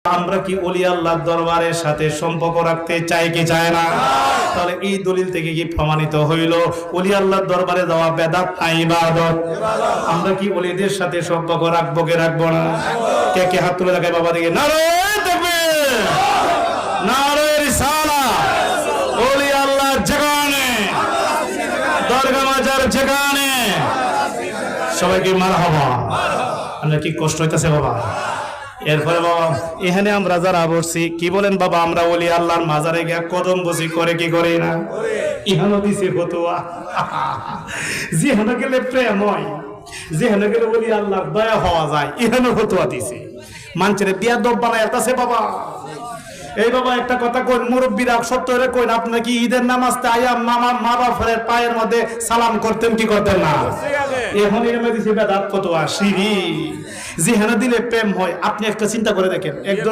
আমরা কি ওলি আল্লাহর দরবারের সাথে সম্পর্ক রাখতে চাই কি চায় না? তাহলে এই দলিল থেকে কি প্রমাণিত হইল ওলি আল্লাহর দরবারে যাওয়া বেদাত না ইবাদত? আমরা কি ওলিদের সাথে সম্পর্ক রাখবো কি রাখবো না? কে কে হাত তুলে দেখায় বাবা দিকে? নারে তাকবীর, নারে রিসালাত। ওলি আল্লাহর যেখানে, দরগা মাজার যেখানে, সবাইকে মারহাবা। আমরা কি কষ্ট হইতাছে বাবা? এরপরে বাবা এখানে আমরা যারা বসছি কি বলেন বাবা, আমরা ওলি আল্লাহর মাজারে গিয়ে কদম বসি করে কি করি না? ইহানো দিছে ফতোয়া, যেখানে গেলে প্রেম হয়, যেখানে গেলে ওলি আল্লাহর দয়া হওয়া যায়, ইহানো ফতোয়া দিছে। মানুষের বিয়াদব বানায় আছে বাবা। এই বাবা একটা কথা কই, মুরব্বীরা সত্য করে কইন, আপনি কি ঈদের নামাজতে আয়া মা বাপের পায়ের মধ্যে সালাম করতেন কি করতেন না? এখন এর মধ্যে বেদাত ফতোয়া, শিরকি। যেখানে দিলে প্রেম হয়, আপনি একটা চিন্তা করে দেখেন, একজন